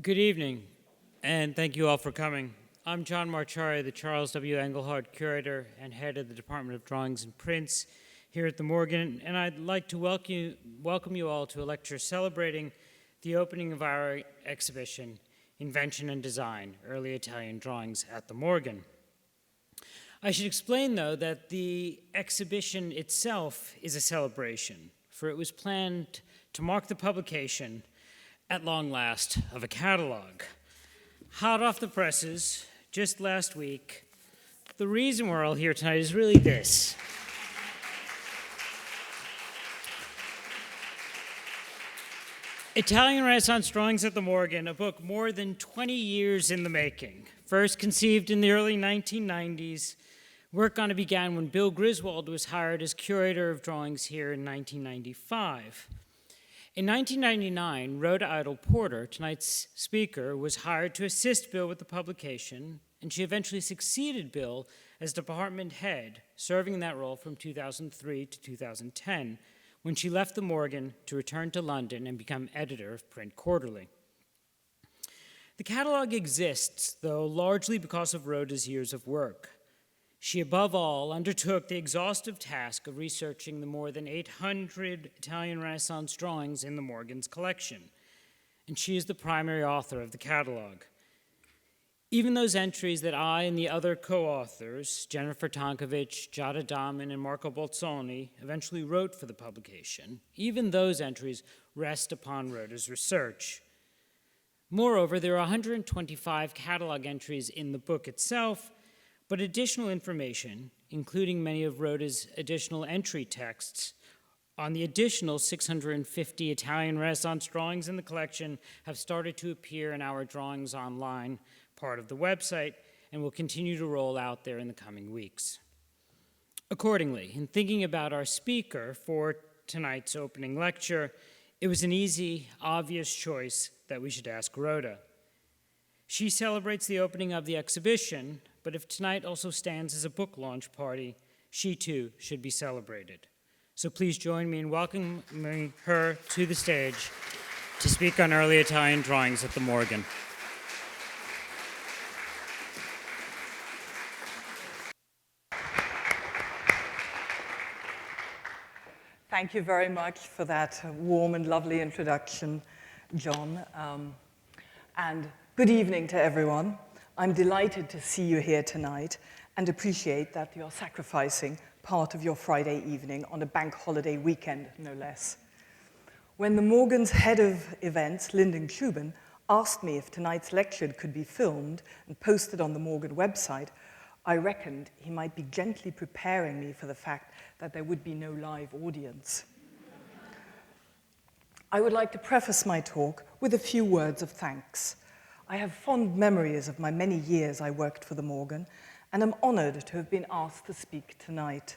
Good evening, and thank you all for coming. I'm John Marchari, the Charles W. Engelhard Curator and head of the Department of Drawings and Prints here at the Morgan, and I'd like to welcome you all to a lecture celebrating the opening of our exhibition, Invention and Design, Early Italian Drawings at the Morgan. I should explain, though, that the exhibition itself is a celebration, for it was planned to mark the publication, at long last, of a catalog. Hot off the presses, just last week, the reason we're all here tonight is really this. Italian Renaissance Drawings at the Morgan, a book more than 20 years in the making. First conceived in the early 1990s, work on it began when Bill Griswold was hired as Curator of Drawings here in 1995. In 1999, Rhoda Eitel-Porter, tonight's speaker, was hired to assist Bill with the publication, and she eventually succeeded Bill as department head, serving in that role from 2003 to 2010, when she left the Morgan to return to London and become editor of Print Quarterly. The catalog exists, though, largely because of Rhoda's years of work. She, above all, undertook the exhaustive task of researching the more than 800 Italian Renaissance drawings in the Morgan's collection, and she is the primary author of the catalog. Even those entries that I and the other co-authors, Jennifer Tonkovich, Giada Dahmen, and Marco Bolzoni, eventually wrote for the publication, even those entries rest upon Rhoda's research. Moreover, there are 125 catalog entries in the book itself, but additional information, including many of Rhoda's additional entry texts, on the additional 650 Italian Renaissance drawings in the collection have started to appear in our Drawings Online part of the website and will continue to roll out there in the coming weeks. Accordingly, in thinking about our speaker for tonight's opening lecture, it was an easy, obvious choice that we should ask Rhoda. She celebrates the opening of the exhibition, but if tonight also stands as a book launch party, she too should be celebrated. So please join me in welcoming her to the stage to speak on early Italian drawings at the Morgan. Thank you very much for that warm and lovely introduction, John. And good evening to everyone. I'm delighted to see you here tonight and appreciate that you're sacrificing part of your Friday evening on a bank holiday weekend, no less. When the Morgan's head of events, Lyndon Cuban, asked me if tonight's lecture could be filmed and posted on the Morgan website, I reckoned he might be gently preparing me for the fact that there would be no live audience. I would like to preface my talk with a few words of thanks. I have fond memories of my many years I worked for the Morgan, and am honored to have been asked to speak tonight.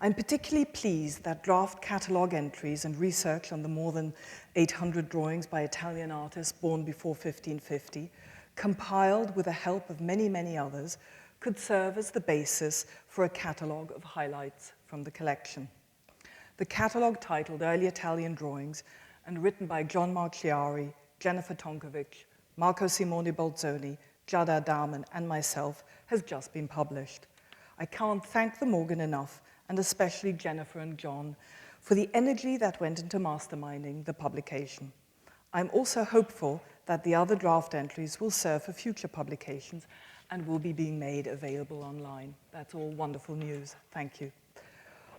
I'm particularly pleased that draft catalog entries and research on the more than 800 drawings by Italian artists born before 1550, compiled with the help of many, many others, could serve as the basis for a catalog of highlights from the collection. The catalog, titled Early Italian Drawings and written by John Marchiari, Jennifer Tonkovich, Marco Simone Bolzoni, Giada Dahmen, and myself, has just been published. I can't thank the Morgan enough, and especially Jennifer and John, for the energy that went into masterminding the publication. I'm also hopeful that the other draft entries will serve for future publications and will be being made available online. That's all wonderful news. Thank you.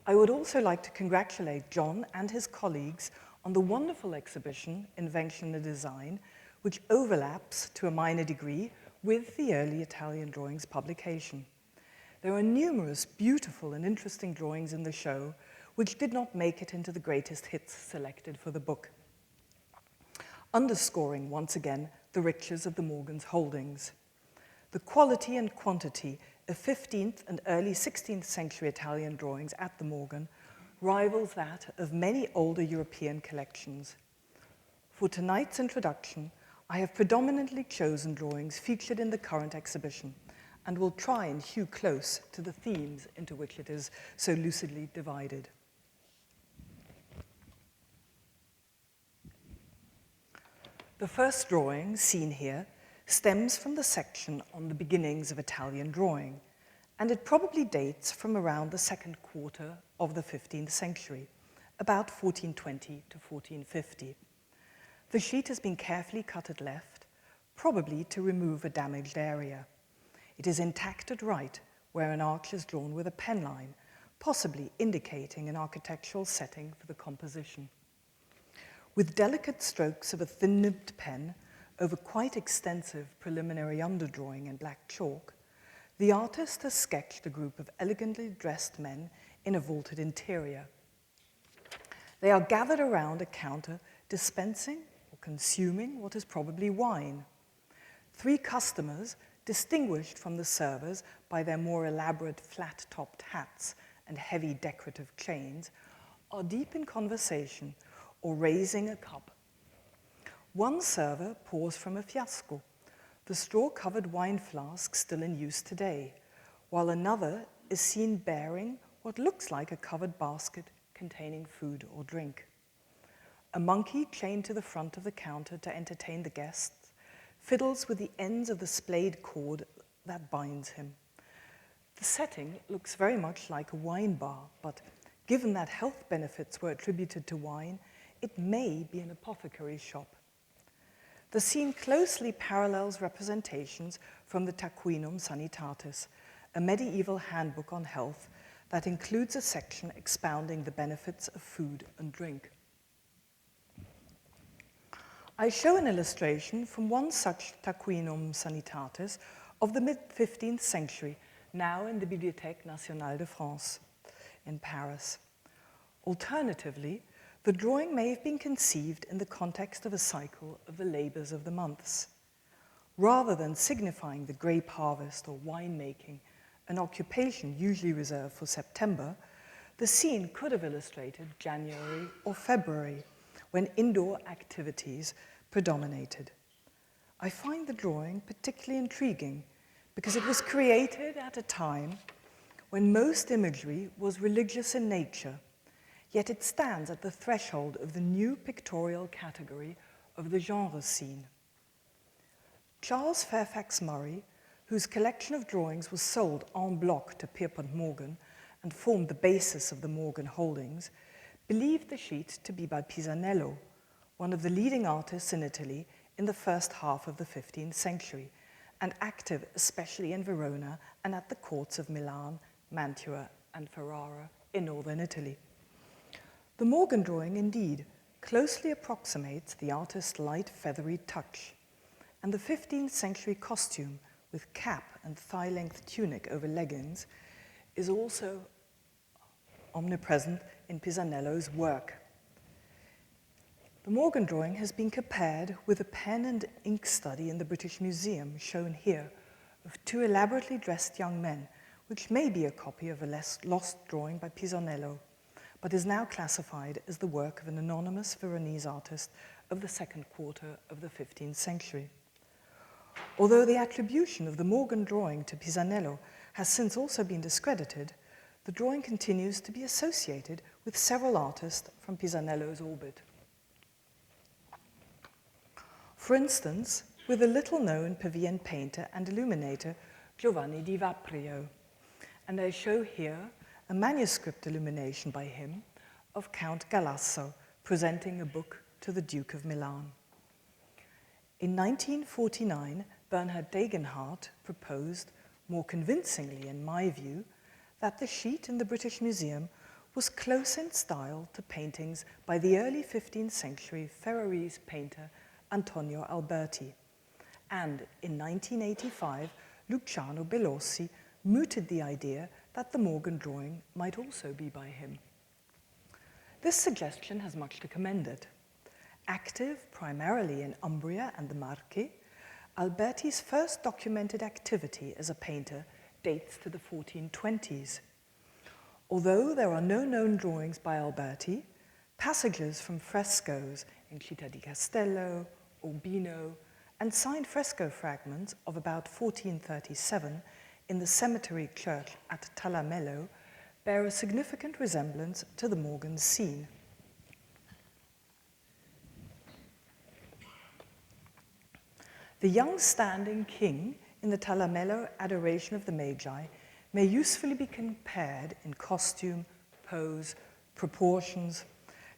I would also like to congratulate John and his colleagues on the wonderful exhibition, Invention and Design, which overlaps to a minor degree with the early Italian drawings publication. There are numerous beautiful and interesting drawings in the show which did not make it into the greatest hits selected for the book, underscoring once again the riches of the Morgan's holdings. The quality and quantity of 15th and early 16th century Italian drawings at the Morgan rivals that of many older European collections. For tonight's introduction, I have predominantly chosen drawings featured in the current exhibition and will try and hew close to the themes into which it is so lucidly divided. The first drawing, seen here, stems from the section on the beginnings of Italian drawing, and it probably dates from around the second quarter of the 15th century, about 1420 to 1450. The sheet has been carefully cut at left, probably to remove a damaged area. It is intact at right, where an arch is drawn with a pen line, possibly indicating an architectural setting for the composition. With delicate strokes of a thin-nibbed pen over quite extensive preliminary underdrawing in black chalk, the artist has sketched a group of elegantly dressed men in a vaulted interior. They are gathered around a counter dispensing or consuming what is probably wine. 3 customers, distinguished from the servers by their more elaborate flat-topped hats and heavy decorative chains, are deep in conversation or raising a cup. One server pours from a fiasco, the straw-covered wine flask still in use today, while another is seen bearing what looks like a covered basket containing food or drink. A monkey chained to the front of the counter to entertain the guests fiddles with the ends of the splayed cord that binds him. The setting looks very much like a wine bar, but given that health benefits were attributed to wine, it may be an apothecary's shop. The scene closely parallels representations from the Taquinum Sanitatis, a medieval handbook on health that includes a section expounding the benefits of food and drink. I show an illustration from one such Taquinum Sanitatis of the mid-15th century, now in the Bibliothèque Nationale de France in Paris. Alternatively, the drawing may have been conceived in the context of a cycle of the labors of the months. Rather than signifying the grape harvest or winemaking, an occupation usually reserved for September, the scene could have illustrated January or February, when indoor activities predominated. I find the drawing particularly intriguing because it was created at a time when most imagery was religious in nature, yet it stands at the threshold of the new pictorial category of the genre scene. Charles Fairfax Murray, whose collection of drawings was sold en bloc to Pierpont Morgan and formed the basis of the Morgan holdings, believed the sheet to be by Pisanello, one of the leading artists in Italy in the first half of the 15th century, and active especially in Verona and at the courts of Milan, Mantua, and Ferrara in northern Italy. The Morgan drawing, indeed, closely approximates the artist's light feathery touch, and the 15th century costume with cap and thigh-length tunic over leggings is also omnipresent in Pisanello's work. The Morgan drawing has been compared with a pen and ink study in the British Museum, shown here, of 2 elaborately dressed young men, which may be a copy of a lost drawing by Pisanello, but is now classified as the work of an anonymous Veronese artist of the second quarter of the 15th century. Although the attribution of the Morgan drawing to Pisanello has since also been discredited, the drawing continues to be associated with several artists from Pisanello's orbit. For instance, with the little-known Pavian painter and illuminator Giovanni di Vaprio, and I show here a manuscript illumination by him of Count Galasso presenting a book to the Duke of Milan. In 1949, Bernhard Degenhardt proposed, more convincingly in my view, that the sheet in the British Museum was close in style to paintings by the early 15th century Ferrarese painter Antonio Alberti. And in 1985, Luciano Bellossi mooted the idea that the Morgan drawing might also be by him. This suggestion has much to commend it. Active primarily in Umbria and the Marche, Alberti's first documented activity as a painter dates to the 1420s. Although there are no known drawings by Alberti, passages from frescoes in Città di Castello, Urbino, and signed fresco fragments of about 1437 in the cemetery church at Talamello bear a significant resemblance to the Morgan scene. The young standing king in the Talamello Adoration of the Magi may usefully be compared in costume, pose, proportions,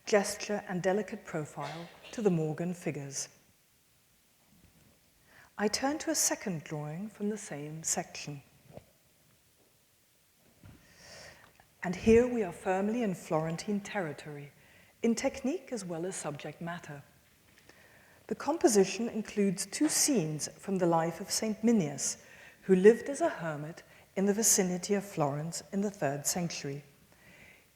gesture, and delicate profile to the Morgan figures. I turn to a second drawing from the same section. And here we are firmly in Florentine territory, in technique as well as subject matter. The composition includes two scenes from the life of Saint Minius, who lived as a hermit in the vicinity of Florence in the 3rd century.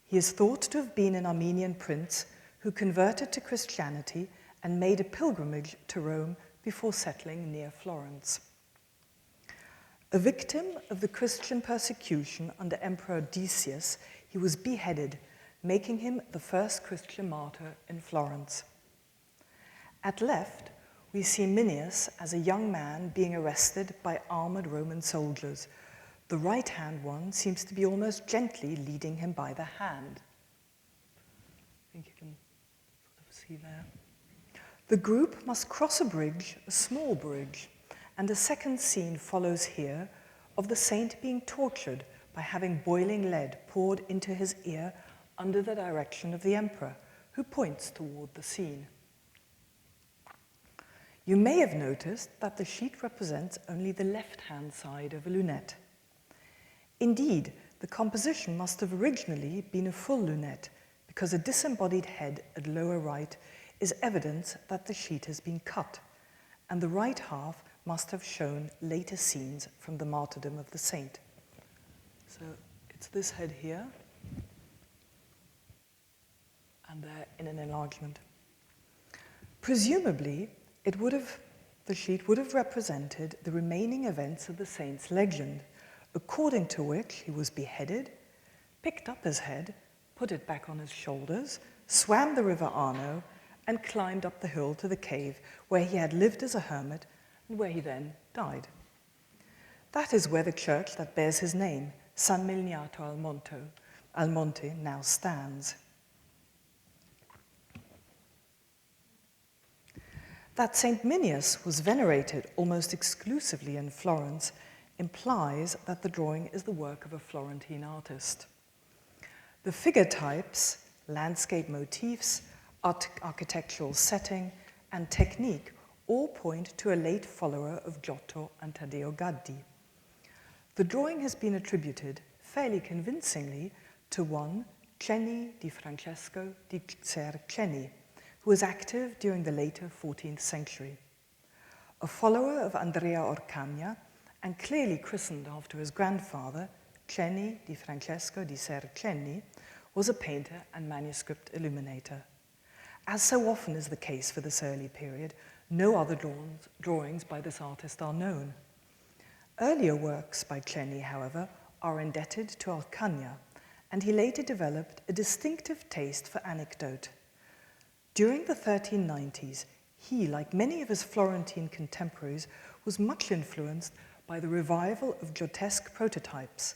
He is thought to have been an Armenian prince who converted to Christianity and made a pilgrimage to Rome before settling near Florence. A victim of the Christian persecution under Emperor Decius, he was beheaded, making him the first Christian martyr in Florence. At left, we see Minius as a young man being arrested by armored Roman soldiers. The right-hand one seems to be almost gently leading him by the hand. I think you can sort of see there. The group must cross a bridge, a small bridge, and a second scene follows here of the saint being tortured by having boiling lead poured into his ear under the direction of the emperor, who points toward the scene. You may have noticed that the sheet represents only the left-hand side of a lunette. Indeed, the composition must have originally been a full lunette, because a disembodied head at lower right is evidence that the sheet has been cut, and the right half must have shown later scenes from the martyrdom of the saint. So it's this head here, and there in an enlargement. Presumably, the sheet would have represented the remaining events of the saint's legend, according to which he was beheaded, picked up his head, put it back on his shoulders, swam the river Arno, and climbed up the hill to the cave where he had lived as a hermit and where he then died. That is where the church that bears his name, San Miniato al Monte, now stands. That Saint Minius was venerated almost exclusively in Florence implies that the drawing is the work of a Florentine artist. The figure types, landscape motifs, architectural setting, and technique all point to a late follower of Giotto and Taddeo Gaddi. The drawing has been attributed, fairly convincingly, to one Cenni di Francesco di Cerceni, who was active during the later 14th century. A follower of Andrea Orcagna, and clearly christened after his grandfather, Cenni di Francesco di Cerceni, was a painter and manuscript illuminator. As so often is the case for this early period, no other drawings by this artist are known. Earlier works by Cenni, however, are indebted to Orcagna, and he later developed a distinctive taste for anecdote. During the 1390s, he, like many of his Florentine contemporaries, was much influenced by the revival of Giottesque prototypes,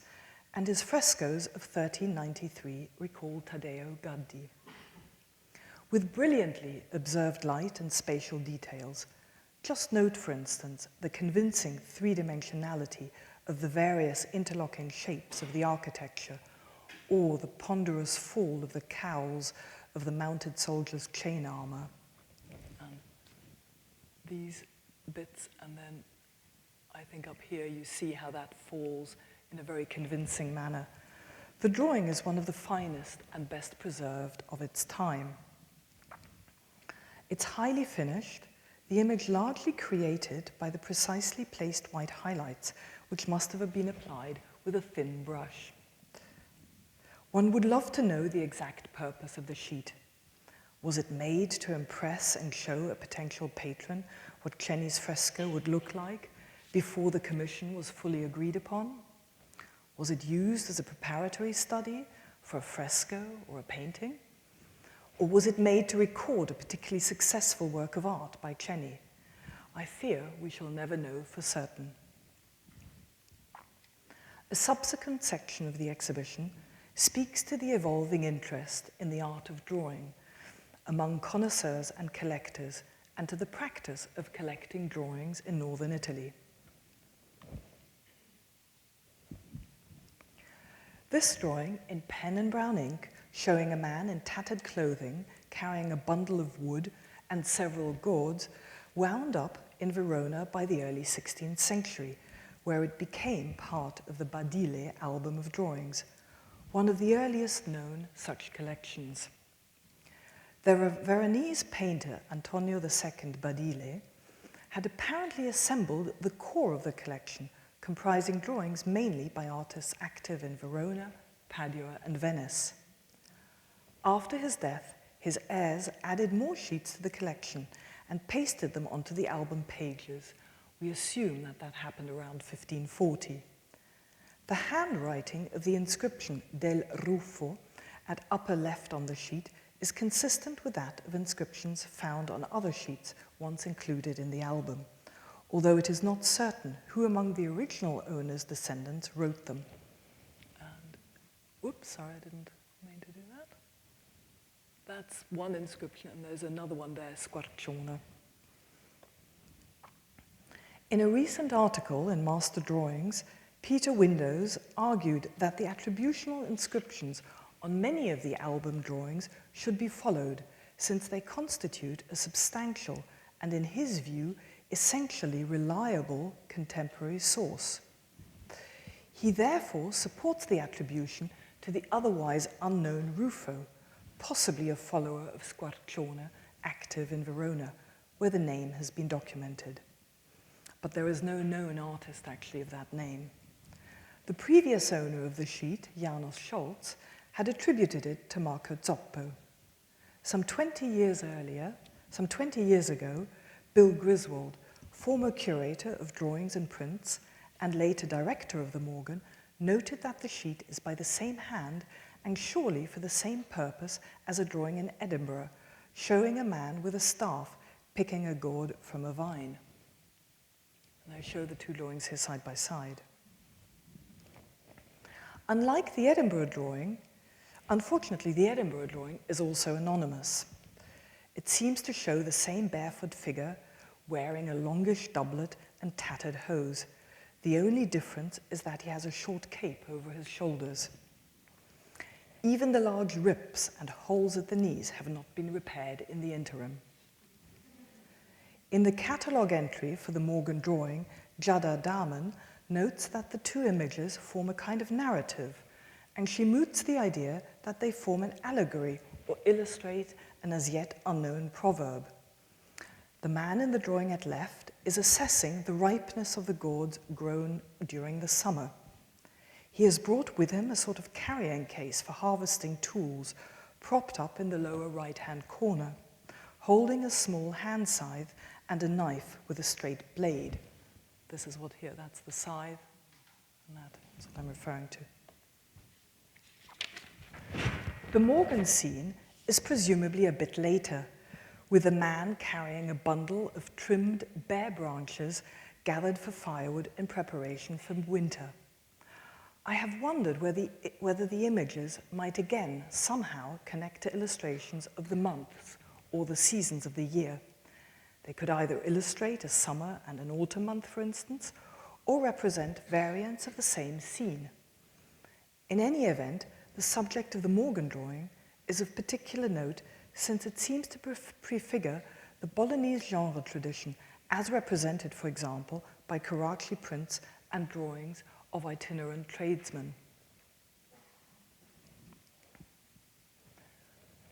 and his frescoes of 1393 recall Taddeo Gaddi. With brilliantly observed light and spatial details, just note, for instance, the convincing three-dimensionality of the various interlocking shapes of the architecture, or the ponderous fall of the cowls of the mounted soldier's chain armor. These bits, and then I think up here you see how that falls in a very convincing manner. The drawing is one of the finest and best preserved of its time. It's highly finished, the image largely created by the precisely placed white highlights, which must have been applied with a thin brush. One would love to know the exact purpose of the sheet. Was it made to impress and show a potential patron what Cenni's fresco would look like before the commission was fully agreed upon? Was it used as a preparatory study for a fresco or a painting? Or was it made to record a particularly successful work of art by Cenni? I fear we shall never know for certain. A subsequent section of the exhibition speaks to the evolving interest in the art of drawing among connoisseurs and collectors, and to the practice of collecting drawings in northern Italy. This drawing, in pen and brown ink, showing a man in tattered clothing carrying a bundle of wood and several gourds, wound up in Verona by the early 16th century, where it became part of the Badile album of drawings, one of the earliest known such collections. The Veronese painter Antonio II Badile had apparently assembled the core of the collection, comprising drawings mainly by artists active in Verona, Padua, and Venice. After his death, his heirs added more sheets to the collection and pasted them onto the album pages. We assume that that happened around 1540. The handwriting of the inscription Del Ruffo at upper left on the sheet is consistent with that of inscriptions found on other sheets once included in the album, although it is not certain who among the original owner's descendants wrote them. And, oops, sorry, I didn't mean to do that. That's one inscription, and there's another one there, Squarcione. In a recent article in Master Drawings, Peter Windows argued that the attributional inscriptions on many of the album drawings should be followed, since they constitute a substantial and, in his view, essentially reliable contemporary source. He therefore supports the attribution to the otherwise unknown Ruffo, possibly a follower of Squarcione, active in Verona, where the name has been documented. But there is no known artist actually of that name. The previous owner of the sheet, Janos Scholz, had attributed it to Marco Zoppo. Some 20 years ago, Bill Griswold, former curator of drawings and prints and later director of the Morgan, noted that the sheet is by the same hand and surely for the same purpose as a drawing in Edinburgh, showing a man with a staff picking a gourd from a vine. And I show the two drawings here side by side. Unlike the Edinburgh drawing, unfortunately, the Edinburgh drawing is also anonymous. It seems to show the same barefoot figure wearing a longish doublet and tattered hose. The only difference is that he has a short cape over his shoulders. Even the large rips and holes at the knees have not been repaired in the interim. In the catalogue entry for the Morgan drawing, Jada Dahmen notes that the two images form a kind of narrative, and she moots the idea that they form an allegory or illustrate an as yet unknown proverb. The man in the drawing at left is assessing the ripeness of the gourds grown during the summer. He has brought with him a sort of carrying case for harvesting tools, propped up in the lower right-hand corner, holding a small hand scythe and a knife with a straight blade. This is what here, that's the scythe, and that's what I'm referring to. The Morgan scene is presumably a bit later, with a man carrying a bundle of trimmed bare branches gathered for firewood in preparation for winter. I have wondered whether the images might again somehow connect to illustrations of the months or the seasons of the year. They could either illustrate a summer and an autumn month, for instance, or represent variants of the same scene. In any event, the subject of the Morgan drawing is of particular note since it seems to prefigure the Bolognese genre tradition as represented, for example, by Karachi prints and drawings of itinerant tradesmen.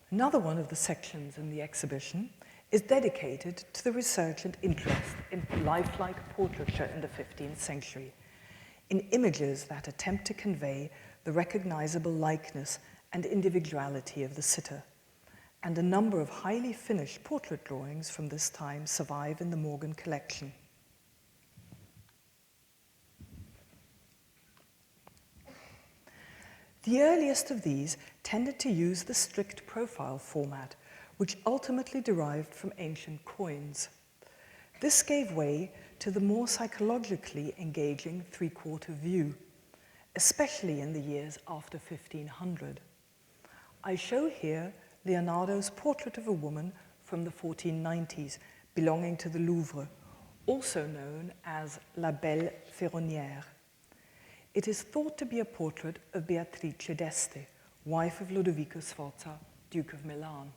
Another one of the sections in the exhibition is dedicated to the research and interest in lifelike portraiture in the 15th century, in images that attempt to convey the recognizable likeness and individuality of the sitter, and a number of highly finished portrait drawings from this time survive in the Morgan collection. The earliest of these tended to use the strict profile format, which ultimately derived from ancient coins. This gave way to the more psychologically engaging three-quarter view, especially in the years after 1500. I show here Leonardo's portrait of a woman from the 1490s, belonging to the Louvre, also known as La Belle Ferronnière. It is thought to be a portrait of Beatrice d'Este, wife of Lodovico Sforza, Duke of Milan.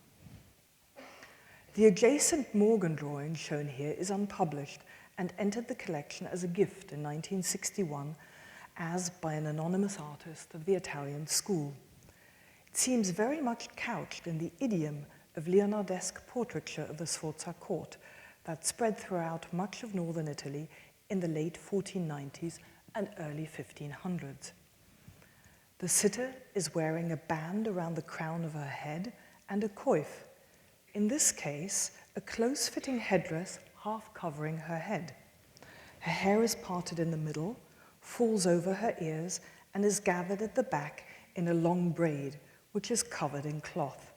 The adjacent Morgan drawing shown here is unpublished and entered the collection as a gift in 1961 as by an anonymous artist of the Italian school. It seems very much couched in the idiom of Leonardesque portraiture of the Sforza court that spread throughout much of northern Italy in the late 1490s and early 1500s. The sitter is wearing a band around the crown of her head and a coif, in this case, a close-fitting headdress half covering her head. Her hair is parted in the middle, falls over her ears, and is gathered at the back in a long braid, which is covered in cloth.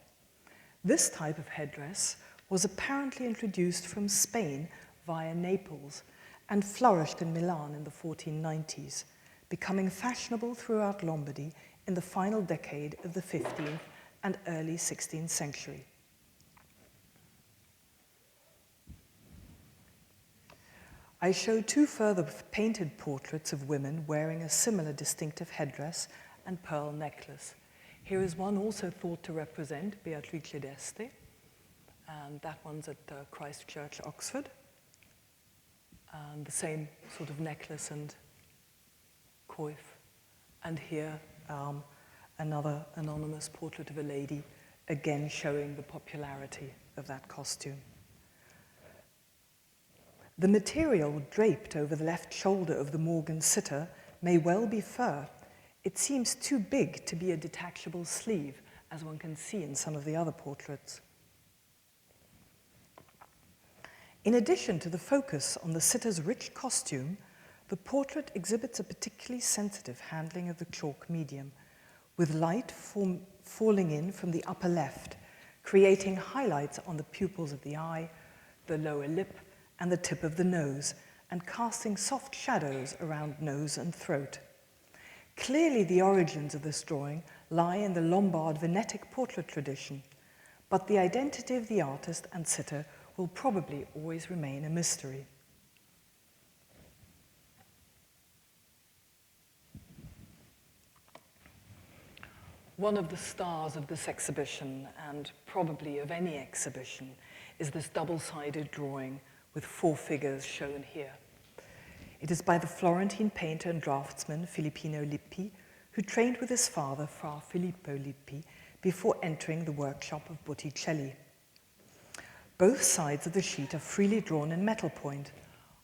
This type of headdress was apparently introduced from Spain via Naples and flourished in Milan in the 1490s, becoming fashionable throughout Lombardy in the final decade of the 15th and early 16th century. I show two further painted portraits of women wearing a similar distinctive headdress and pearl necklace. Here is one also thought to represent Beatrice d'Este, and that one's at Christ Church, Oxford. And the same sort of necklace and coif. And here, another anonymous portrait of a lady, again showing the popularity of that costume. The material draped over the left shoulder of the Morgan sitter may well be fur. It seems too big to be a detachable sleeve, as one can see in some of the other portraits. In addition to the focus on the sitter's rich costume, the portrait exhibits a particularly sensitive handling of the chalk medium, with light falling in from the upper left, creating highlights on the pupils of the eye, the lower lip, and the tip of the nose, and casting soft shadows around nose and throat. Clearly, the origins of this drawing lie in the Lombard Venetic portrait tradition, but the identity of the artist and sitter will probably always remain a mystery. One of the stars of this exhibition, and probably of any exhibition, is this double-sided drawing with 4 figures shown here. It is by the Florentine painter and draftsman Filippino Lippi, who trained with his father, Fra Filippo Lippi, before entering the workshop of Botticelli. Both sides of the sheet are freely drawn in metal point,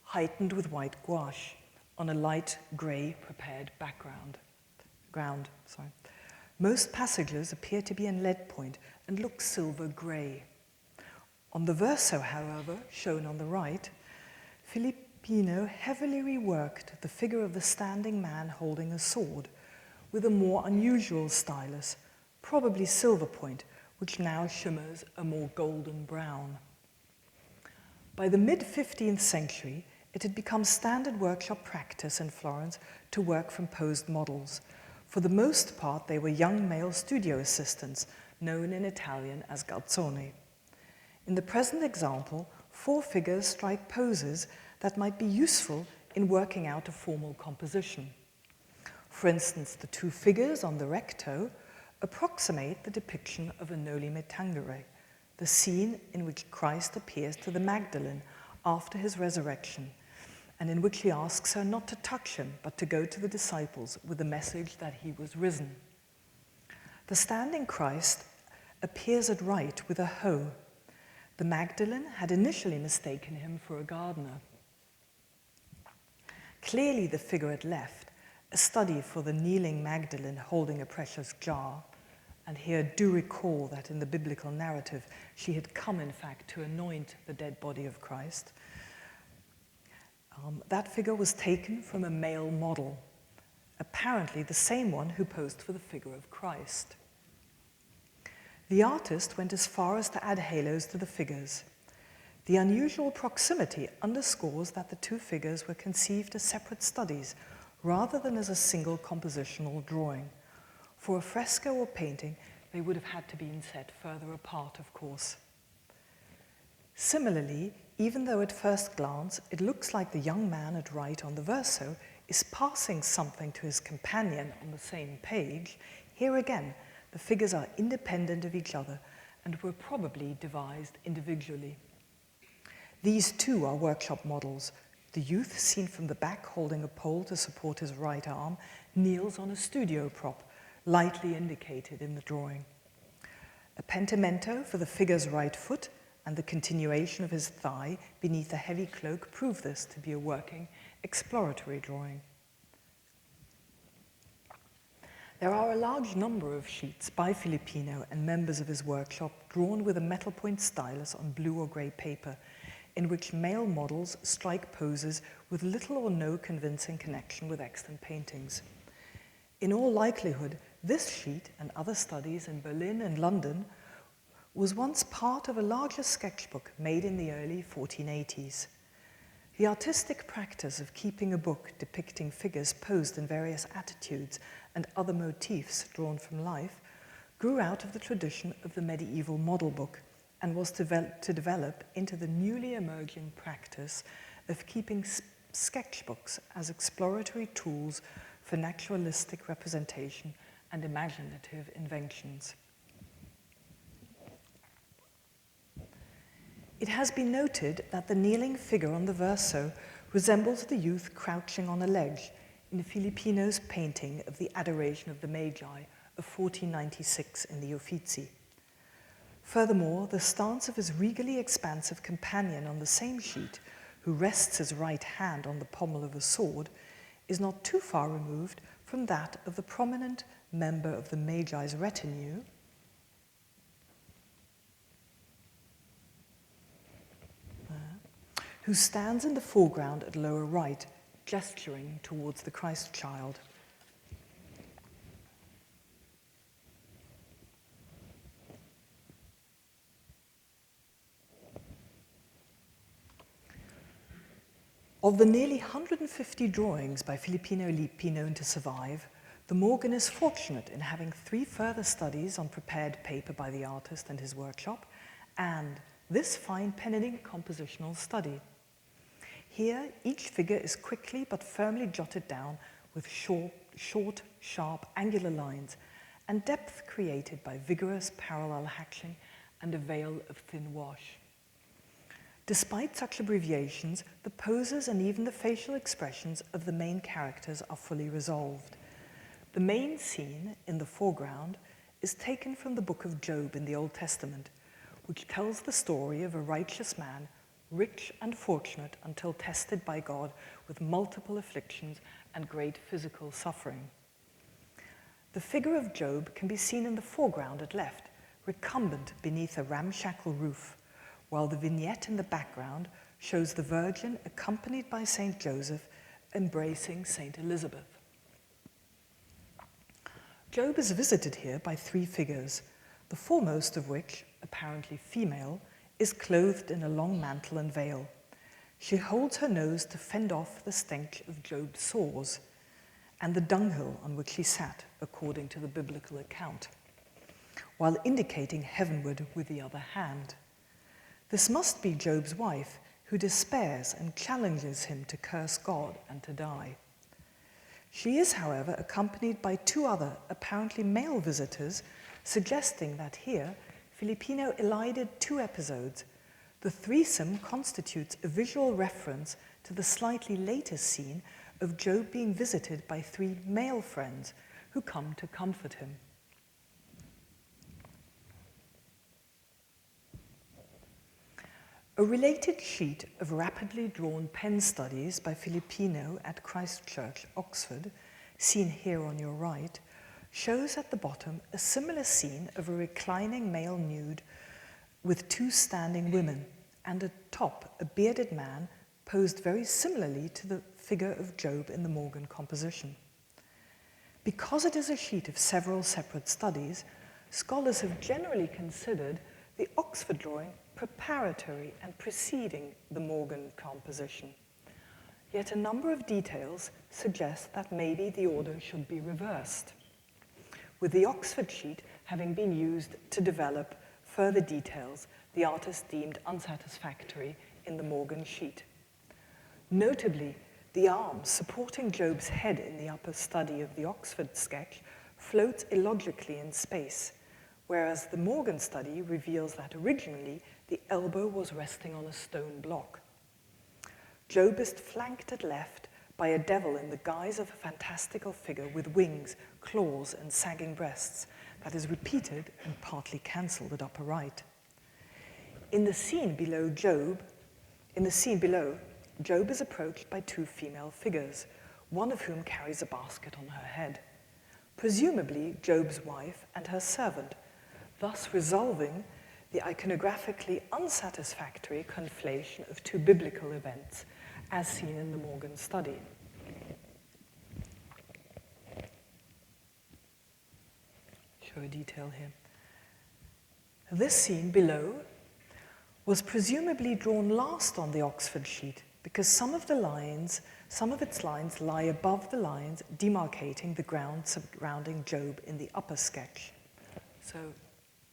heightened with white gouache, on a light grey prepared ground. Most passages appear to be in lead point and look silver grey. On the verso, however, shown on the right, Filippino heavily reworked the figure of the standing man holding a sword with a more unusual stylus, probably silver point, which now shimmers a more golden brown. By the mid-15th century, it had become standard workshop practice in Florence to work from posed models. For the most part, they were young male studio assistants, known in Italian as garzoni. In the present example, 4 figures strike poses that might be useful in working out a formal composition. For instance, the 2 figures on the recto approximate the depiction of a Noli Me Tangere, the scene in which Christ appears to the Magdalene after his resurrection, and in which he asks her not to touch him, but to go to the disciples with the message that he was risen. The standing Christ appears at right with a hoe. The Magdalene had initially mistaken him for a gardener. Clearly, the figure at left, a study for the kneeling Magdalene holding a precious jar, and here do recall that in the biblical narrative, she had come, in fact, to anoint the dead body of Christ. That figure was taken from a male model, apparently the same one who posed for the figure of Christ. The artist went as far as to add halos to the figures. The unusual proximity underscores that the 2 figures were conceived as separate studies rather than as a single compositional drawing. For a fresco or painting, they would have had to be set further apart, of course. Similarly, Even though at first glance it looks like the young man at right on the verso is passing something to his companion on the same page, here again the figures are independent of each other and were probably devised individually. These too are workshop models. The youth, seen from the back holding a pole to support his right arm, kneels on a studio prop, lightly indicated in the drawing. A pentimento for the figure's right foot and the continuation of his thigh beneath a heavy cloak prove this to be a working, exploratory drawing. There are a large number of sheets by Filippino and members of his workshop drawn with a metal point stylus on blue or grey paper, in which male models strike poses with little or no convincing connection with extant paintings. In all likelihood, this sheet and other studies in Berlin and London was once part of a larger sketchbook made in the early 1480s. The artistic practice of keeping a book depicting figures posed in various attitudes and other motifs drawn from life grew out of the tradition of the medieval model book and was to develop into the newly emerging practice of keeping sketchbooks as exploratory tools for naturalistic representation and imaginative inventions. It has been noted that the kneeling figure on the verso resembles the youth crouching on a ledge in Filippino's painting of the Adoration of the Magi of 1496 in the Uffizi. Furthermore, the stance of his regally expansive companion on the same sheet, who rests his right hand on the pommel of a sword, is not too far removed from that of the prominent member of the Magi's retinue, who stands in the foreground at lower right, gesturing towards the Christ child. Of the nearly 150 drawings by Filippino Lippi known to survive, the Morgan is fortunate in having 3 further studies on prepared paper by the artist and his workshop, and this fine pen and ink compositional study. Here, each figure is quickly but firmly jotted down with short, sharp, angular lines, and depth created by vigorous parallel hatching and a veil of thin wash. Despite such abbreviations, the poses and even the facial expressions of the main characters are fully resolved. The main scene in the foreground is taken from the book of Job in the Old Testament, which tells the story of a righteous man, rich and fortunate until tested by God with multiple afflictions and great physical suffering. The figure of Job can be seen in the foreground at left, recumbent beneath a ramshackle roof, while the vignette in the background shows the Virgin accompanied by Saint Joseph embracing Saint Elizabeth. Job is visited here by 3 figures, the foremost of which, apparently female, is clothed in a long mantle and veil. She holds her nose to fend off the stench of Job's sores and the dunghill on which he sat, according to the biblical account, while indicating heavenward with the other hand. This must be Job's wife, who despairs and challenges him to curse God and to die. She is, however, accompanied by 2 other, apparently male visitors, suggesting that here, Filippino elided 2 episodes. The threesome constitutes a visual reference to the slightly later scene of Job being visited by 3 male friends who come to comfort him. A related sheet of rapidly drawn pen studies by Filippino at Christ Church, Oxford, seen here on your right, shows at the bottom a similar scene of a reclining male nude with 2 standing women, and at top a bearded man posed very similarly to the figure of Job in the Morgan composition. Because it is a sheet of several separate studies, scholars have generally considered the Oxford drawing preparatory and preceding the Morgan composition. Yet a number of details suggest that maybe the order should be reversed, with the Oxford sheet having been used to develop further details the artist deemed unsatisfactory in the Morgan sheet. Notably, the arm supporting Job's head in the upper study of the Oxford sketch floats illogically in space, whereas the Morgan study reveals that originally the elbow was resting on a stone block. Job is flanked at left by a devil in the guise of a fantastical figure with wings, claws, and sagging breasts that is repeated and partly cancelled at upper right. In the scene below, Job is approached by two female figures, one of whom carries a basket on her head, presumably Job's wife and her servant, thus resolving the iconographically unsatisfactory conflation of two biblical events, as seen in the Morgan study. Show a detail here. This scene below was presumably drawn last on the Oxford sheet because some of its lines lie above the lines demarcating the ground surrounding Job in the upper sketch. So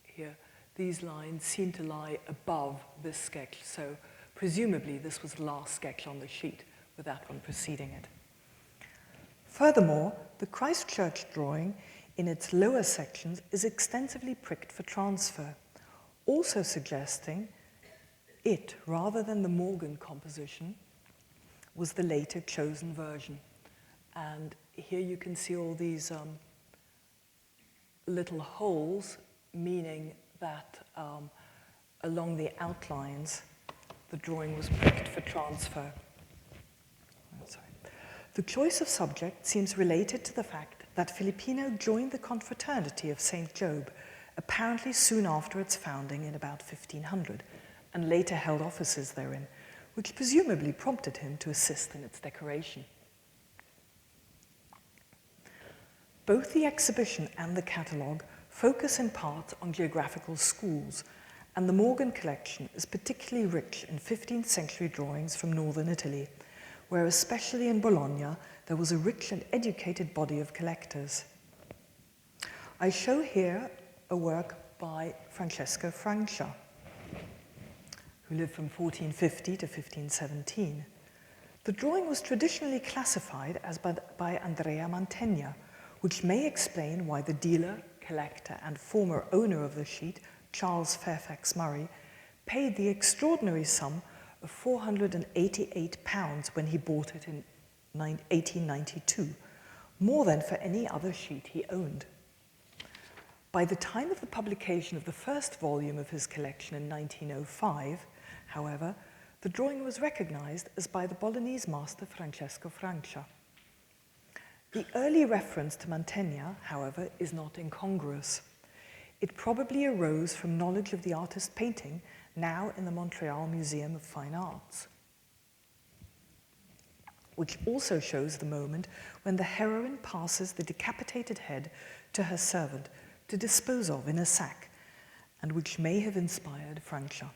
here, these lines seem to lie above this sketch, so presumably this was the last sketch on the sheet, with that one preceding it. Furthermore, the Christchurch drawing in its lower sections is extensively pricked for transfer, also suggesting it, rather than the Morgan composition, was the later chosen version. And here you can see all these little holes, meaning that along the outlines, the drawing was pricked for transfer. The choice of subject seems related to the fact that Filippino joined the confraternity of St. Job, apparently soon after its founding in about 1500, and later held offices therein, which presumably prompted him to assist in its decoration. Both the exhibition and the catalogue focus in part on geographical schools, and the Morgan collection is particularly rich in 15th century drawings from northern Italy, where especially in Bologna there was a rich and educated body of collectors. I show here a work by Francesco Francia, who lived from 1450 to 1517. The drawing was traditionally classified as by Andrea Mantegna, which may explain why the dealer, collector, and former owner of the sheet, Charles Fairfax Murray, paid the extraordinary sum of £488 when he bought it in 1892, more than for any other sheet he owned. By the time of the publication of the first volume of his collection in 1905, however, the drawing was recognized as by the Bolognese master Francesco Francia. The early reference to Mantegna, however, is not incongruous. It probably arose from knowledge of the artist's painting, now in the Montreal Museum of Fine Arts, which also shows the moment when the heroine passes the decapitated head to her servant to dispose of in a sack, and which may have inspired Francia.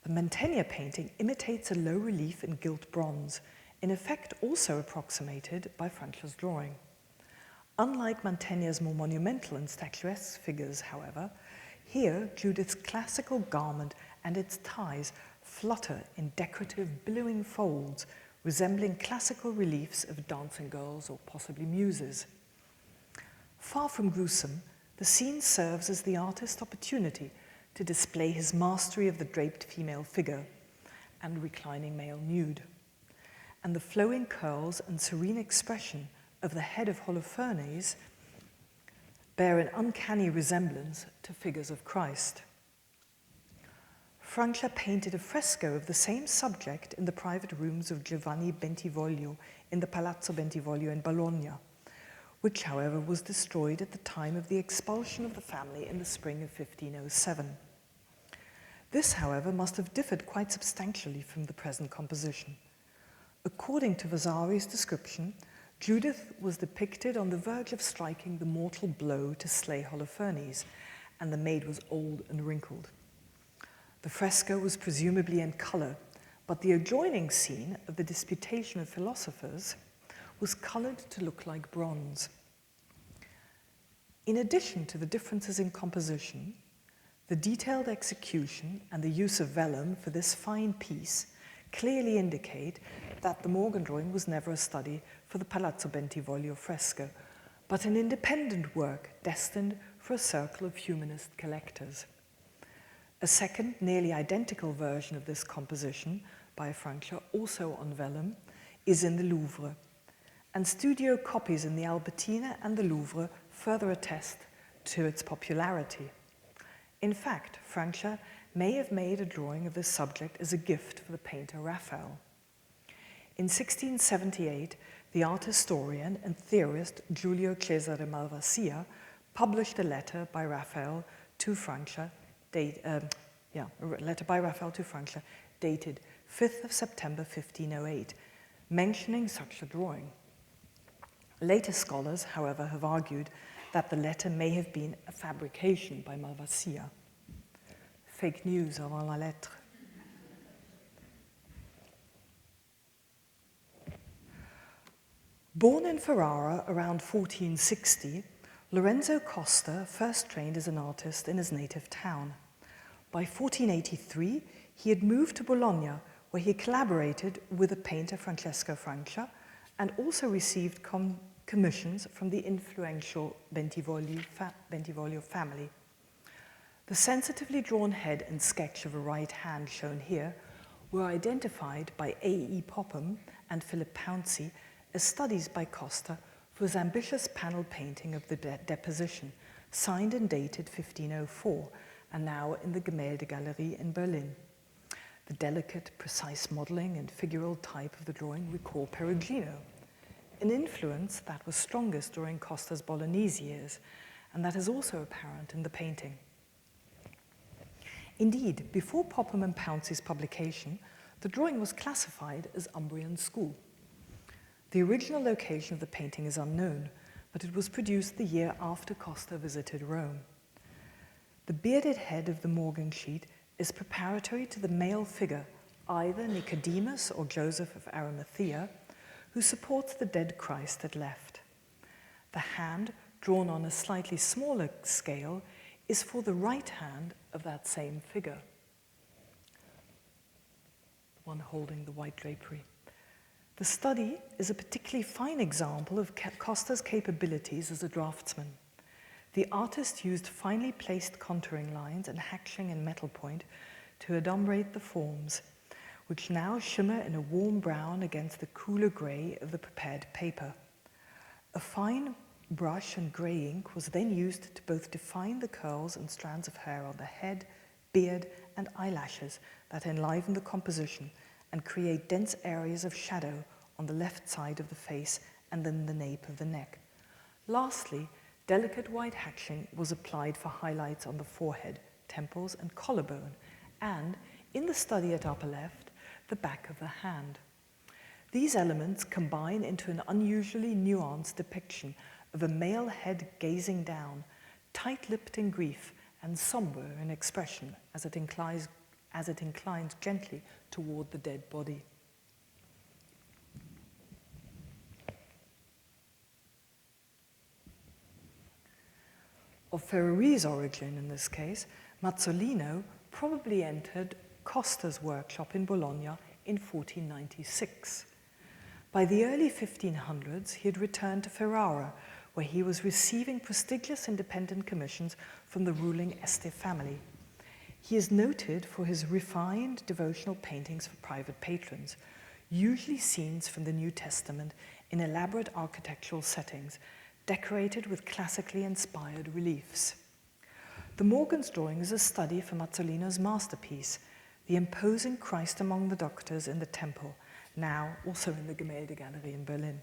The Mantegna painting imitates a low relief in gilt bronze, in effect also approximated by Francia's drawing. Unlike Mantegna's more monumental and statuesque figures, however, here Judith's classical garment and its ties flutter in decorative billowing folds, resembling classical reliefs of dancing girls or possibly muses. Far from gruesome, the scene serves as the artist's opportunity to display his mastery of the draped female figure and reclining male nude, and the flowing curls and serene expression of the head of Holofernes bear an uncanny resemblance to figures of Christ. Francia painted a fresco of the same subject in the private rooms of Giovanni Bentivoglio in the Palazzo Bentivoglio in Bologna, which, however, was destroyed at the time of the expulsion of the family in the spring of 1507. This, however, must have differed quite substantially from the present composition. According to Vasari's description, Judith was depicted on the verge of striking the mortal blow to slay Holofernes, and the maid was old and wrinkled. The fresco was presumably in color, but the adjoining scene of the Disputation of Philosophers was colored to look like bronze. In addition to the differences in composition, The detailed execution and the use of vellum for this fine piece clearly indicate that the Morgan drawing was never a study for the Palazzo Bentivoglio fresco, but an independent work destined for a circle of humanist collectors. A second, nearly identical version of this composition by Francia, also on vellum, is in the Louvre, and studio copies in the Albertina and the Louvre further attest to its popularity. In fact, Francia may have made a drawing of this subject as a gift for the painter Raphael. In 1678, the art historian and theorist Giulio Cesare Malvasia published a letter by Raphael to Francia, dated 5th of September 1508, mentioning such a drawing. Later scholars, however, have argued that the letter may have been a fabrication by Malvasia. Fake news avant la lettre. Born in Ferrara around 1460, Lorenzo Costa first trained as an artist in his native town. By 1483, he had moved to Bologna, where he collaborated with the painter Francesco Francia and also received commissions from the influential Bentivoglio family. The sensitively drawn head and sketch of a right hand shown here were identified by A.E. Popham and Philip Pouncey as studies by Costa for his ambitious panel painting of the Deposition, signed and dated 1504, and now in the Gemäldegalerie in Berlin. The delicate, precise modeling and figural type of the drawing recall Perugino, an influence that was strongest during Costa's Bolognese years, and that is also apparent in the painting. Indeed, before Popham and Pouncey's publication, the drawing was classified as Umbrian school. The original location of the painting is unknown, but it was produced the year after Costa visited Rome. The bearded head of the Morgan sheet is preparatory to the male figure, either Nicodemus or Joseph of Arimathea, who supports the dead Christ at left. The hand, drawn on a slightly smaller scale, is for the right hand of that same figure, the one holding the white drapery. The study is a particularly fine example of Costa's capabilities as a draftsman. The artist used finely placed contouring lines and hatching in metal point to adumbrate the forms, which now shimmer in a warm brown against the cooler grey of the prepared paper. A fine brush and grey ink was then used to both define the curls and strands of hair on the head, beard, and eyelashes that enliven the composition and create dense areas of shadow on the left side of the face and then the nape of the neck. Lastly, delicate white hatching was applied for highlights on the forehead, temples, and collarbone, and, in the study at upper left, the back of the hand. These elements combine into an unusually nuanced depiction of a male head gazing down, tight-lipped in grief and somber in expression as it inclines gently toward the dead body. Of Ferrari's origin in this case, Mazzolino probably entered Costa's workshop in Bologna in 1496. By the early 1500s, he had returned to Ferrara, where he was receiving prestigious independent commissions from the ruling Este family. He is noted for his refined devotional paintings for private patrons, usually scenes from the New Testament in elaborate architectural settings, decorated with classically inspired reliefs. The Morgan's drawing is a study for Mazzolino's masterpiece, the imposing Christ among the doctors in the temple, now also in the Gemäldegalerie in Berlin.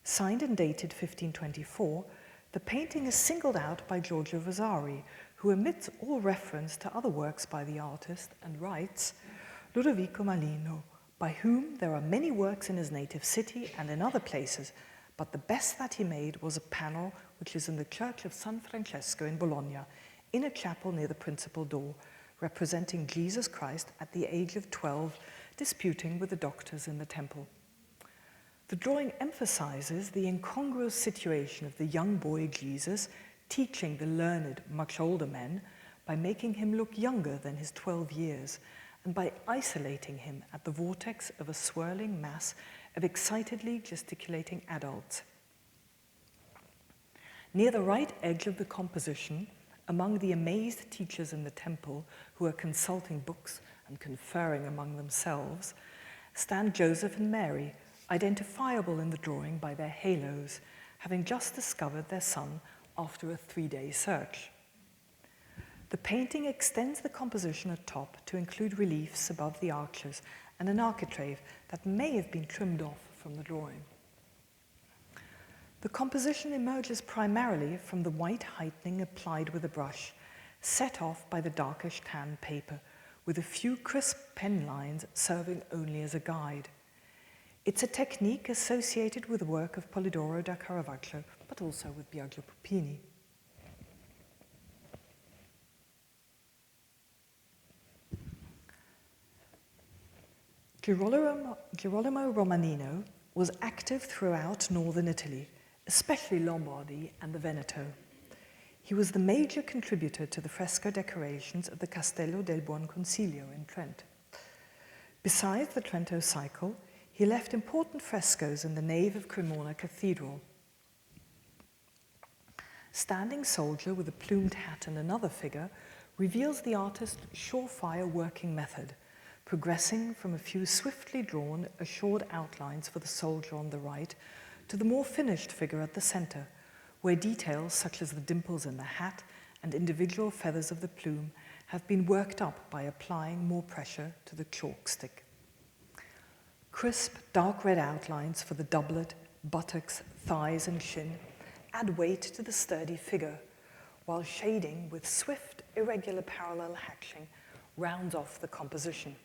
Signed and dated 1524, the painting is singled out by Giorgio Vasari, who omits all reference to other works by the artist and writes, Ludovico Malino, by whom there are many works in his native city and in other places, but the best that he made was a panel which is in the church of San Francesco in Bologna, in a chapel near the principal door, representing Jesus Christ at the age of 12, disputing with the doctors in the temple. The drawing emphasizes the incongruous situation of the young boy Jesus teaching the learned, much older men by making him look younger than his 12 years and by isolating him at the vortex of a swirling mass of excitedly gesticulating adults. Near the right edge of the composition, among the amazed teachers in the temple who are consulting books and conferring among themselves, stand Joseph and Mary, identifiable in the drawing by their halos, having just discovered their son after a 3-day search. The painting extends the composition atop to include reliefs above the arches and an architrave that may have been trimmed off from the drawing. The composition emerges primarily from the white heightening applied with a brush, set off by the darkish tan paper, with a few crisp pen lines serving only as a guide. It's a technique associated with the work of Polidoro da Caravaggio, but also with Biagio Puppini. Girolamo Romanino was active throughout northern Italy, especially Lombardy and the Veneto. He was the major contributor to the fresco decorations of the Castello del Buon Consiglio in Trent. Besides the Trento cycle, he left important frescoes in the nave of Cremona Cathedral. Standing soldier with a plumed hat and another figure reveals the artist's surefire working method, progressing from a few swiftly drawn, assured outlines for the soldier on the right to the more finished figure at the center, where details such as the dimples in the hat and individual feathers of the plume have been worked up by applying more pressure to the chalk stick. Crisp, dark red outlines for the doublet, buttocks, thighs, and shin add weight to the sturdy figure, while shading with swift, irregular parallel hatching rounds off the composition.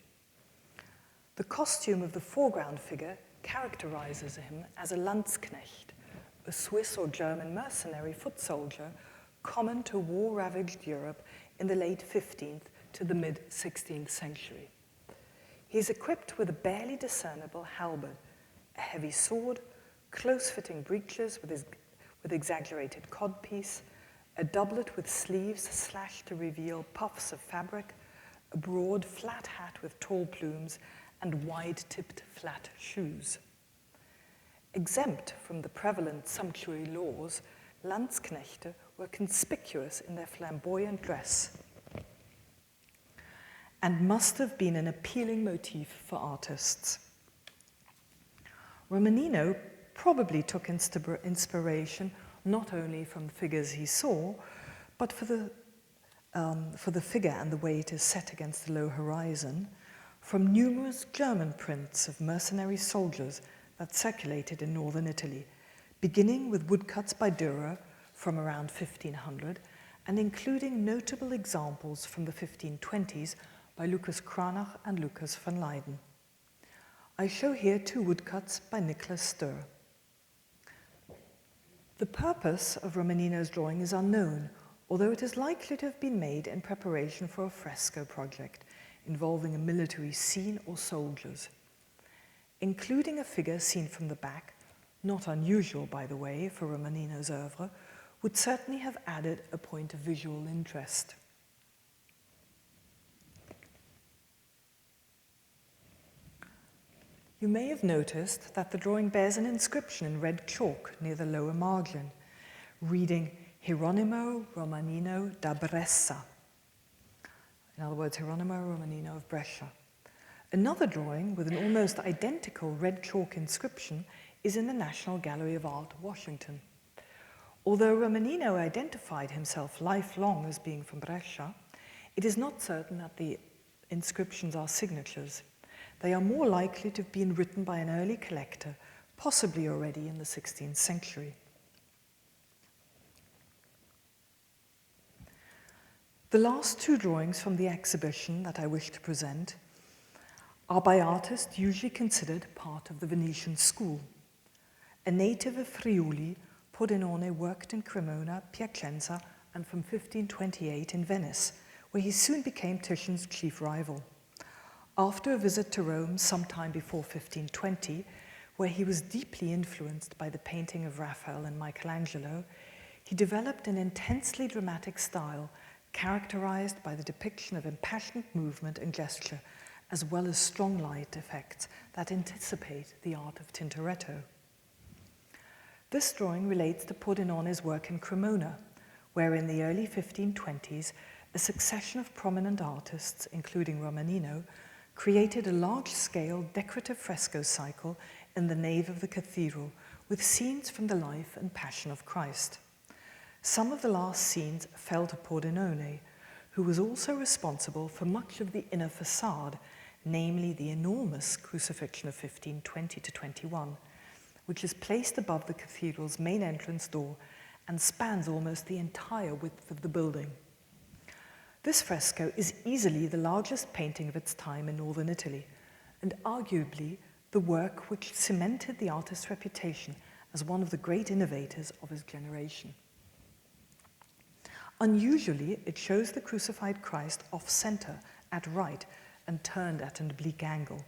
The costume of the foreground figure characterizes him as a Landsknecht, a Swiss or German mercenary foot soldier common to war-ravaged Europe in the late 15th to the mid-16th century. He is equipped with a barely discernible halberd, a heavy sword, close-fitting breeches with exaggerated codpiece, a doublet with sleeves slashed to reveal puffs of fabric, a broad flat hat with tall plumes, and wide-tipped flat shoes. Exempt from the prevalent sumptuary laws, Landsknechte were conspicuous in their flamboyant dress and must have been an appealing motif for artists. Romanino probably took inspiration not only from the figures he saw, but for the figure and the way it is set against the low horizon, from numerous German prints of mercenary soldiers that circulated in northern Italy, beginning with woodcuts by Dürer from around 1500 and including notable examples from the 1520s by Lucas Cranach and Lucas van Leyden. I show here 2 woodcuts by Nicholas Sturr. The purpose of Romanino's drawing is unknown, although it is likely to have been made in preparation for a fresco project involving a military scene or soldiers. Including a figure seen from the back, not unusual, by the way, for Romanino's oeuvre, would certainly have added a point of visual interest. You may have noticed that the drawing bears an inscription in red chalk near the lower margin, reading Hieronimo Romanino da Brescia. In other words, Hieronimo Romanino of Brescia. Another drawing with an almost identical red chalk inscription is in the National Gallery of Art, Washington. Although Romanino identified himself lifelong as being from Brescia, it is not certain that the inscriptions are signatures. They are more likely to have been written by an early collector, possibly already in the 16th century. The last 2 drawings from the exhibition that I wish to present are by artists usually considered part of the Venetian school. A native of Friuli, Pordenone worked in Cremona, Piacenza, and from 1528 in Venice, where he soon became Titian's chief rival. After a visit to Rome sometime before 1520, where he was deeply influenced by the painting of Raphael and Michelangelo, he developed an intensely dramatic style, characterized by the depiction of impassioned movement and gesture, as well as strong light effects that anticipate the art of Tintoretto. This drawing relates to Pordenone's work in Cremona, where in the early 1520s, a succession of prominent artists, including Romanino, created a large-scale decorative fresco cycle in the nave of the cathedral with scenes from the life and passion of Christ. Some of the last scenes fell to Pordenone, who was also responsible for much of the inner facade, namely the enormous crucifixion of 1520 to 21, which is placed above the cathedral's main entrance door and spans almost the entire width of the building. This fresco is easily the largest painting of its time in northern Italy, and arguably the work which cemented the artist's reputation as one of the great innovators of his generation. Unusually, it shows the crucified Christ off-center, at right, and turned at an oblique angle.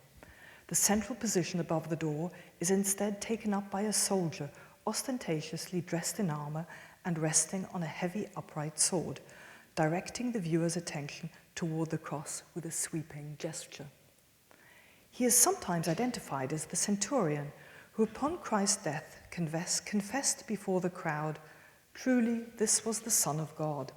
The central position above the door is instead taken up by a soldier ostentatiously dressed in armor and resting on a heavy upright sword, directing the viewer's attention toward the cross with a sweeping gesture. He is sometimes identified as the centurion who, upon Christ's death, confessed before the crowd, "Truly, this was the Son of God."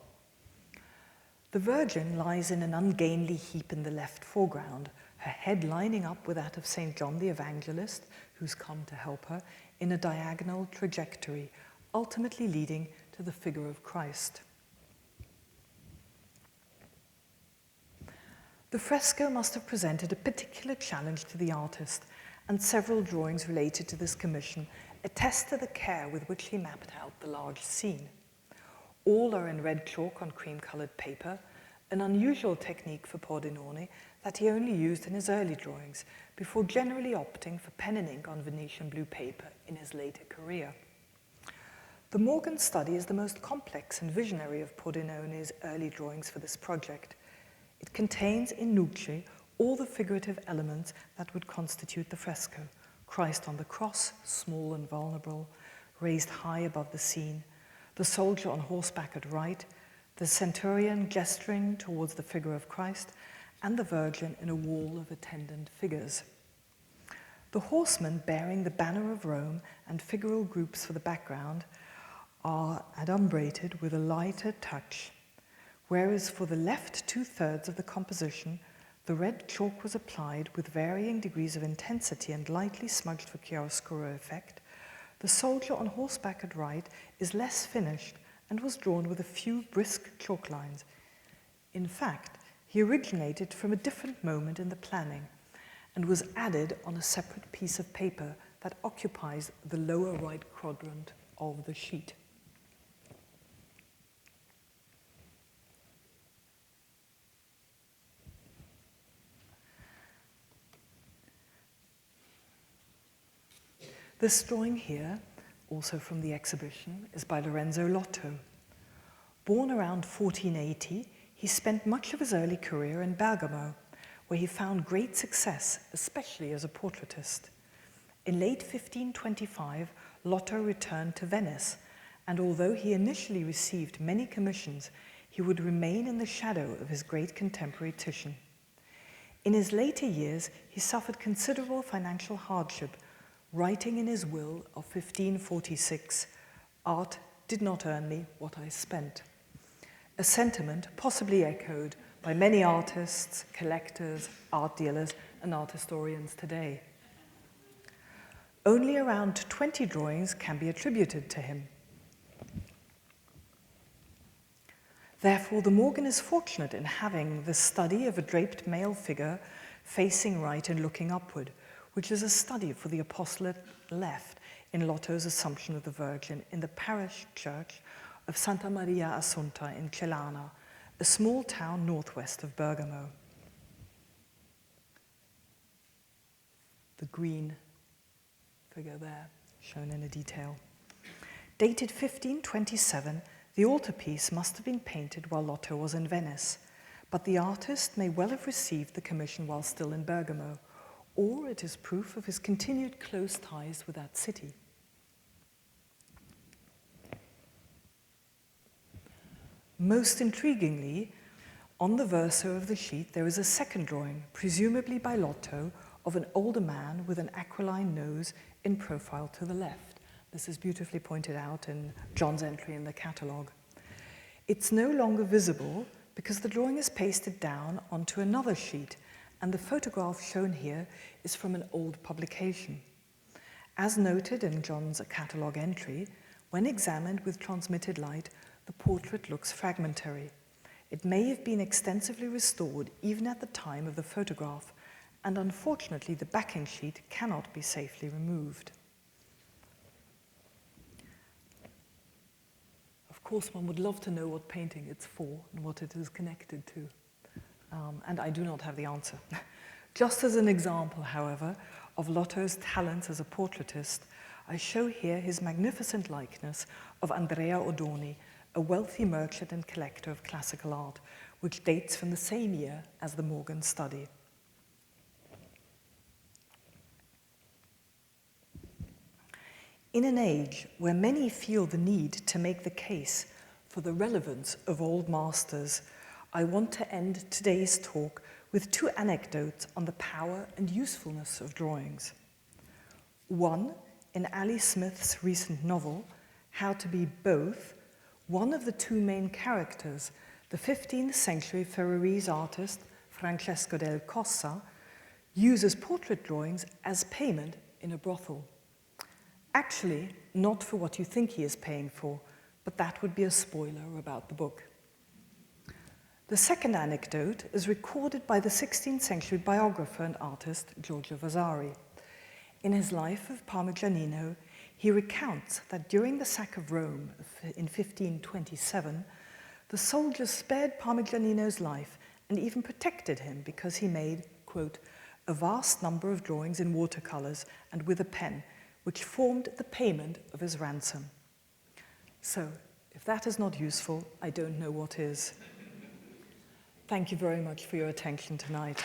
The Virgin lies in an ungainly heap in the left foreground, her head lining up with that of St. John the Evangelist, who's come to help her, in a diagonal trajectory, ultimately leading to the figure of Christ. The fresco must have presented a particular challenge to the artist, and several drawings related to this commission attest to the care with which he mapped out the large scene. All are in red chalk on cream-colored paper, an unusual technique for Pordenone that he only used in his early drawings, before generally opting for pen and ink on Venetian blue paper in his later career. The Morgan study is the most complex and visionary of Pordenone's early drawings for this project. It contains in nuce all the figurative elements that would constitute the fresco: Christ on the cross, small and vulnerable, raised high above the scene, the soldier on horseback at right, the centurion gesturing towards the figure of Christ, and the Virgin in a wall of attendant figures. The horsemen bearing the banner of Rome and figural groups for the background are adumbrated with a lighter touch, whereas for the left two-thirds of the composition, the red chalk was applied with varying degrees of intensity and lightly smudged for chiaroscuro effect. The soldier on horseback at right is less finished and was drawn with a few brisk chalk lines. In fact, he originated from a different moment in the planning and was added on a separate piece of paper that occupies the lower right quadrant of the sheet. This drawing here, also from the exhibition, is by Lorenzo Lotto. Born around 1480, he spent much of his early career in Bergamo, where he found great success, especially as a portraitist. In late 1525, Lotto returned to Venice, and although he initially received many commissions, he would remain in the shadow of his great contemporary Titian. In his later years, he suffered considerable financial hardship, writing in his will of 1546, "Art did not earn me what I spent," a sentiment possibly echoed by many artists, collectors, art dealers, and art historians today. Only around 20 drawings can be attributed to him. Therefore, the Morgan is fortunate in having the study of a draped male figure facing right and looking upward, which is a study for the apostolate left in Lotto's Assumption of the Virgin in the parish church of Santa Maria Assunta in Celana, a small town northwest of Bergamo. The green figure there, shown in a detail. Dated 1527, the altarpiece must have been painted while Lotto was in Venice, but the artist may well have received the commission while still in Bergamo, or it is proof of his continued close ties with that city. Most intriguingly, on the verso of the sheet, there is a second drawing, presumably by Lotto, of an older man with an aquiline nose in profile to the left. This is beautifully pointed out in John's entry in the catalogue. It's no longer visible because the drawing is pasted down onto another sheet, and the photograph shown here is from an old publication. As noted in John's catalogue entry, when examined with transmitted light, the portrait looks fragmentary. It may have been extensively restored even at the time of the photograph, and unfortunately the backing sheet cannot be safely removed. Of course, one would love to know what painting it's for and what it is connected to, and I do not have the answer. Just as an example, however, of Lotto's talents as a portraitist, I show here his magnificent likeness of Andrea Odoni, a wealthy merchant and collector of classical art, which dates from the same year as the Morgan study. In an age where many feel the need to make the case for the relevance of old masters, I want to end today's talk with two anecdotes on the power and usefulness of drawings. One, in Ali Smith's recent novel, How to Be Both, one of the two main characters, the 15th century Ferrarese artist Francesco del Cossa, uses portrait drawings as payment in a brothel. Actually, not for what you think he is paying for, but that would be a spoiler about the book. The second anecdote is recorded by the 16th century biographer and artist Giorgio Vasari. In his Life of Parmigianino, he recounts that during the sack of Rome in 1527, the soldiers spared Parmigianino's life and even protected him because he made, quote, a vast number of drawings in watercolors and with a pen, which formed the payment of his ransom. So, if that is not useful, I don't know what is. Thank you very much for your attention tonight.